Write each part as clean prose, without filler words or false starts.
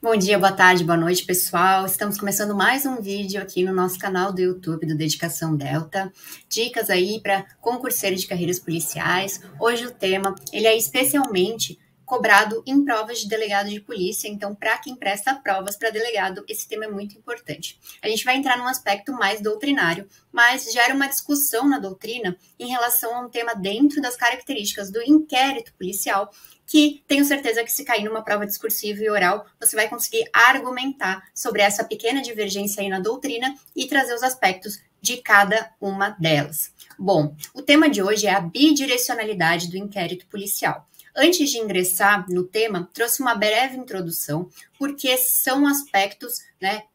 Bom dia, boa tarde, boa noite, pessoal. Estamos começando mais um vídeo aqui no nosso canal do YouTube do Dedicação Delta. Dicas aí para concurseiros de carreiras policiais. Hoje o tema, ele é especialmente cobrado em provas de delegado de polícia. Então, para quem presta provas para delegado, esse tema é muito importante. A gente vai entrar num aspecto mais doutrinário, mas gera uma discussão na doutrina em relação a um tema dentro das características do inquérito policial, que tenho certeza que se cair numa prova discursiva e oral, você vai conseguir argumentar sobre essa pequena divergência aí na doutrina e trazer os aspectos de cada uma delas. Bom, o tema de hoje é a bidirecionalidade do inquérito policial. Antes de ingressar no tema, trouxe uma breve introdução, porque são aspectos,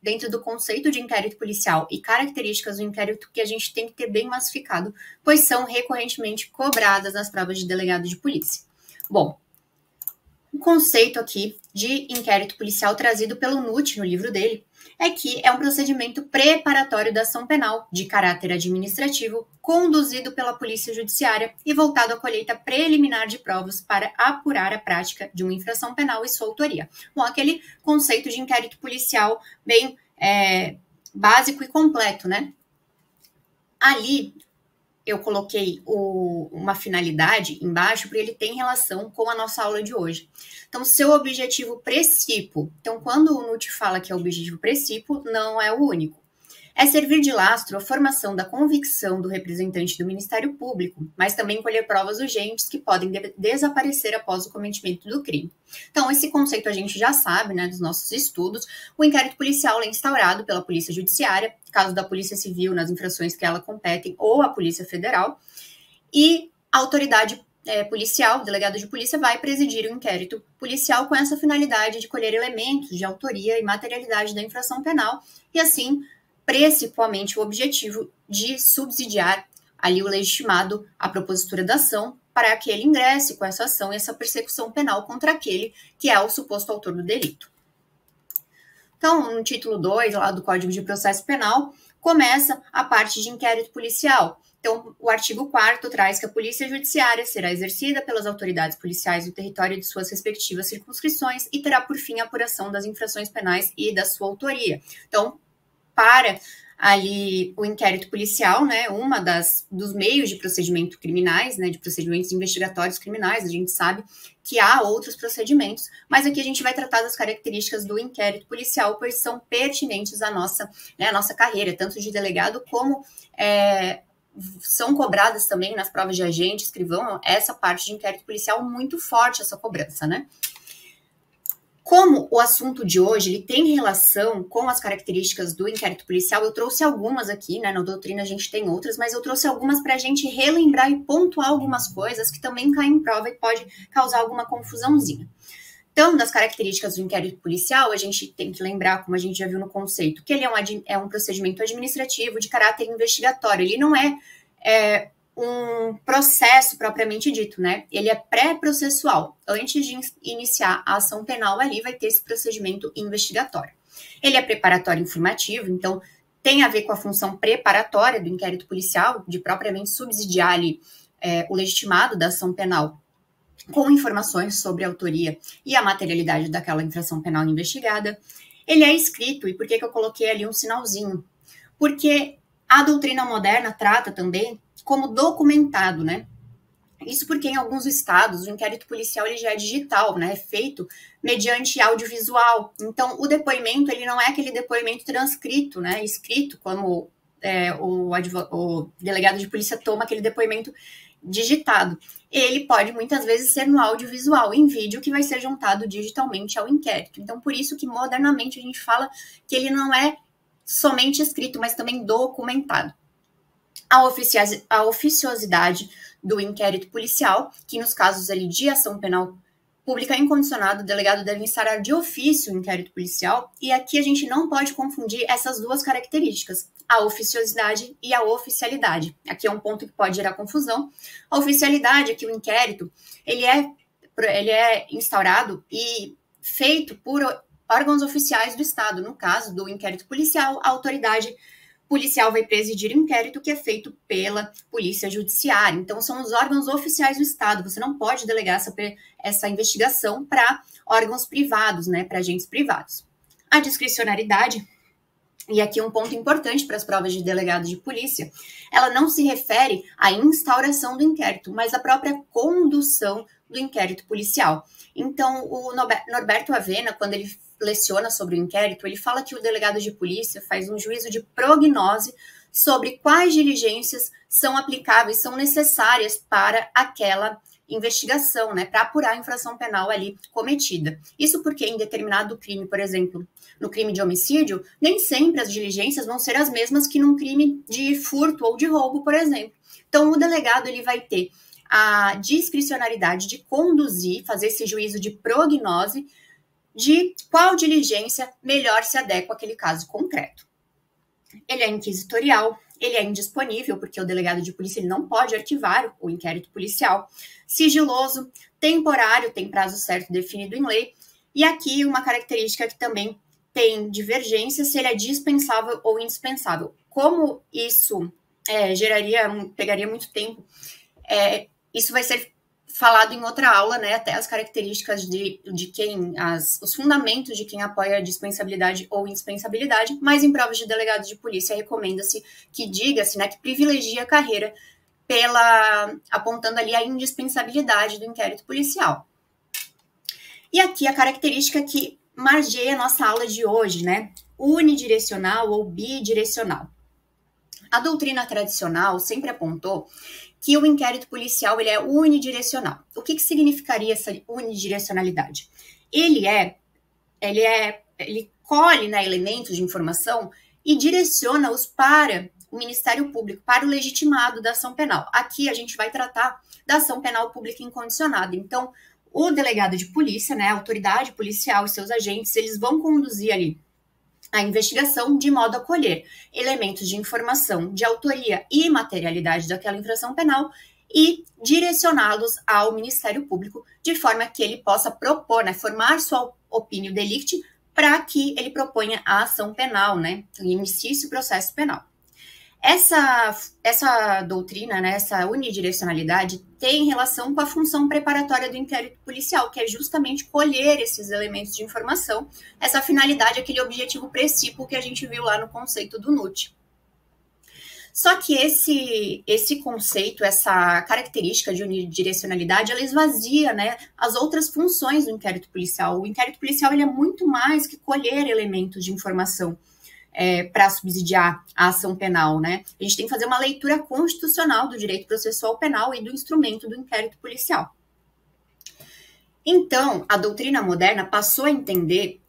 dentro do conceito de inquérito policial e características do inquérito que a gente tem que ter bem massificado, pois são recorrentemente cobradas nas provas de delegado de polícia. Bom, o conceito aqui de inquérito policial trazido pelo Nutt no livro dele é que é um procedimento preparatório da ação penal de caráter administrativo conduzido pela polícia judiciária e voltado à colheita preliminar de provas para apurar a prática de uma infração penal e sua autoria. Bom, aquele conceito de inquérito policial bem básico e completo, né? Ali eu coloquei uma finalidade embaixo, porque ele tem relação com a nossa aula de hoje. Então, seu objetivo precípio. Então, quando o Nutt fala que é o objetivo precípio, não é o único. É servir de lastro a formação da convicção do representante do Ministério Público, mas também colher provas urgentes que podem desaparecer após o cometimento do crime. Então, esse conceito a gente já sabe, dos nossos estudos. O inquérito policial é instaurado pela Polícia Judiciária, caso da Polícia Civil nas infrações que ela competem, ou a Polícia Federal, e a autoridade policial, o delegado de polícia, vai presidir o inquérito policial com essa finalidade de colher elementos de autoria e materialidade da infração penal, e assim, principalmente o objetivo de subsidiar ali o legitimado à propositura da ação para que ele ingresse com essa ação e essa persecução penal contra aquele que é o suposto autor do delito. Então, no título 2, lá do Código de Processo Penal, começa a parte de inquérito policial. Então, o artigo 4º traz que a polícia judiciária será exercida pelas autoridades policiais no território de suas respectivas circunscrições e terá por fim a apuração das infrações penais e da sua autoria. Então, para ali o inquérito policial, uma dos meios de procedimento criminais, de procedimentos investigatórios criminais, a gente sabe que há outros procedimentos, mas aqui a gente vai tratar das características do inquérito policial, pois são pertinentes à nossa carreira, tanto de delegado como são cobradas também nas provas de agente, escrivão, essa parte de inquérito policial muito forte, essa cobrança, Como o assunto de hoje ele tem relação com as características do inquérito policial, eu trouxe algumas aqui, na doutrina a gente tem outras, mas eu trouxe algumas para a gente relembrar e pontuar algumas coisas que também caem em prova e pode causar alguma confusãozinha. Então, das características do inquérito policial, a gente tem que lembrar, como a gente já viu no conceito, que ele é um procedimento administrativo de caráter investigatório, ele não é um processo propriamente dito, Ele é pré-processual. Antes de iniciar a ação penal, ali vai ter esse procedimento investigatório. Ele é preparatório informativo, então tem a ver com a função preparatória do inquérito policial, de propriamente subsidiar ali o legitimado da ação penal com informações sobre a autoria e a materialidade daquela infração penal investigada. Ele é escrito, e por que eu coloquei ali um sinalzinho? Porque a doutrina moderna trata também como documentado, Isso porque em alguns estados o inquérito policial ele já é digital, é feito mediante audiovisual. Então, o depoimento ele não é aquele depoimento transcrito, escrito, como o delegado de polícia toma aquele depoimento digitado. Ele pode muitas vezes ser no audiovisual, em vídeo, que vai ser juntado digitalmente ao inquérito. Então, por isso que modernamente a gente fala que ele não é somente escrito, mas também documentado. A oficiosidade do inquérito policial, que nos casos ali de ação penal pública incondicionada, o delegado deve instaurar de ofício o inquérito policial, e aqui a gente não pode confundir essas duas características, a oficiosidade e a oficialidade. Aqui é um ponto que pode gerar confusão. A oficialidade é que o inquérito ele é instaurado e feito por órgãos oficiais do Estado. No caso do inquérito policial, a autoridade policial vai presidir inquérito que é feito pela Polícia Judiciária. Então, são os órgãos oficiais do Estado. Você não pode delegar essa investigação para órgãos privados, né, para agentes privados. A discricionariedade, e aqui um ponto importante para as provas de delegado de polícia, ela não se refere à instauração do inquérito, mas à própria condução do inquérito policial. Então, o Norberto Avena, quando ele leciona sobre o inquérito, ele fala que o delegado de polícia faz um juízo de prognose sobre quais diligências são aplicáveis, são necessárias para aquela investigação, né, para apurar a infração penal ali cometida. Isso porque em determinado crime, por exemplo, no crime de homicídio, nem sempre as diligências vão ser as mesmas que num crime de furto ou de roubo, por exemplo. Então, o delegado ele vai ter a discricionariedade de conduzir, fazer esse juízo de prognose de qual diligência melhor se adequa àquele caso concreto. Ele é inquisitorial, ele é indisponível, porque o delegado de polícia ele não pode arquivar o inquérito policial, sigiloso, temporário, tem prazo certo definido em lei, e aqui uma característica que também tem divergência, se ele é dispensável ou indispensável. Como isso pegaria muito tempo, isso vai ser falado em outra aula, né, até as características os fundamentos de quem apoia a dispensabilidade ou indispensabilidade, mas em provas de delegado de polícia recomenda-se que diga-se, né, que privilegia a carreira apontando ali a indispensabilidade do inquérito policial. E aqui a característica que margeia a nossa aula de hoje, né, unidirecional ou bidirecional. A doutrina tradicional sempre apontou que o inquérito policial ele é unidirecional. O que significaria essa unidirecionalidade? Ele colhe, né, elementos de informação e direciona-os para o Ministério Público, para o legitimado da ação penal. Aqui a gente vai tratar da ação penal pública incondicionada. Então, o delegado de polícia, né, a autoridade policial e seus agentes, eles vão conduzir ali a investigação de modo a colher elementos de informação de autoria e materialidade daquela infração penal e direcioná-los ao Ministério Público de forma que ele possa propor, né, formar sua opinião delicti para que ele proponha a ação penal, né, e inicie esse processo penal. Essa doutrina, né, essa unidirecionalidade tem relação com a função preparatória do inquérito policial, que é justamente colher esses elementos de informação, essa finalidade, aquele objetivo precípuo que a gente viu lá no conceito do NUT. Só que esse conceito, essa característica de unidirecionalidade, ela esvazia, né, as outras funções do inquérito policial. O inquérito policial ele é muito mais que colher elementos de informação para subsidiar a ação penal, né? A gente tem que fazer uma leitura constitucional do direito processual penal e do instrumento do inquérito policial. Então, a doutrina moderna passou a entender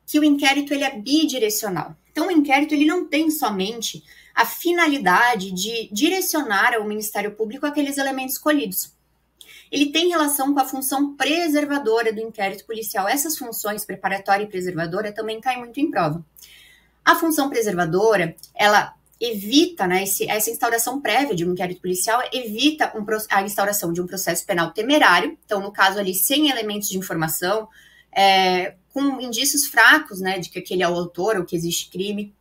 que o inquérito ele é bidirecional. Então, o inquérito ele não tem somente a finalidade de direcionar ao Ministério Público aqueles elementos colhidos. Ele tem relação com a função preservadora do inquérito policial. Essas funções, preparatória e preservadora, também caem muito em prova. A função preservadora, ela evita, né, essa instauração prévia de um inquérito policial, evita a instauração de um processo penal temerário, então, no caso ali, sem elementos de informação, com indícios fracos, né, de que aquele é o autor ou que existe crime,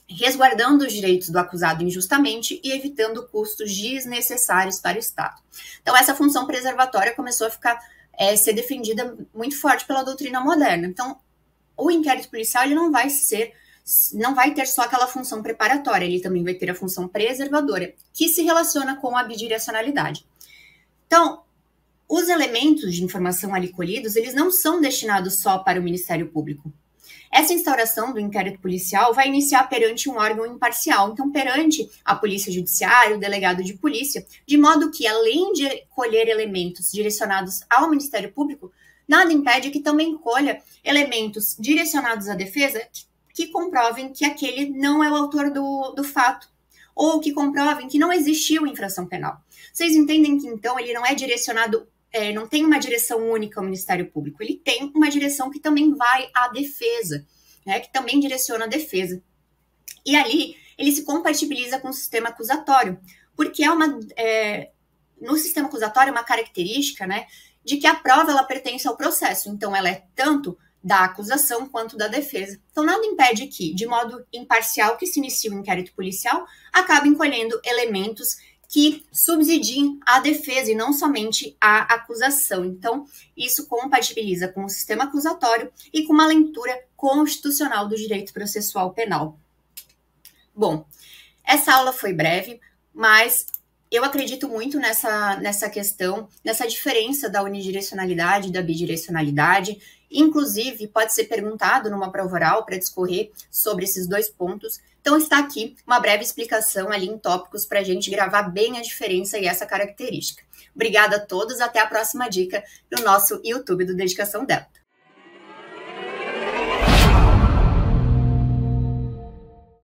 resguardando os direitos do acusado injustamente e evitando custos desnecessários para o Estado. Então, essa função preservatória começou a ser defendida muito forte pela doutrina moderna. Então, o inquérito policial ele não vai ter só aquela função preparatória, ele também vai ter a função preservadora, que se relaciona com a bidirecionalidade. Então, os elementos de informação ali colhidos, eles não são destinados só para o Ministério Público. Essa instauração do inquérito policial vai iniciar perante um órgão imparcial, então perante a Polícia Judiciária, o delegado de polícia, de modo que, além de colher elementos direcionados ao Ministério Público, nada impede que também colha elementos direcionados à defesa que comprovem que aquele não é o autor do fato, ou que comprovem que não existiu infração penal. Vocês entendem que, então, ele não é direcionado, não tem uma direção única ao Ministério Público, ele tem uma direção que também vai à defesa, né, que também direciona a defesa. E ali, ele se compatibiliza com o sistema acusatório, porque no sistema acusatório é uma característica, né, de que a prova ela pertence ao processo, então ela é tanto da acusação quanto da defesa. Então, nada impede que, de modo imparcial, que se inicie o inquérito policial, acabem colhendo elementos que subsidiem a defesa e não somente a acusação. Então, isso compatibiliza com o sistema acusatório e com uma leitura constitucional do direito processual penal. Bom, essa aula foi breve, mas eu acredito muito nessa questão, nessa diferença da unidirecionalidade e da bidirecionalidade. Inclusive, pode ser perguntado numa prova oral para discorrer sobre esses dois pontos. Então, está aqui uma breve explicação ali em tópicos para a gente gravar bem a diferença e essa característica. Obrigada a todos, até a próxima dica no nosso YouTube do Dedicação Delta.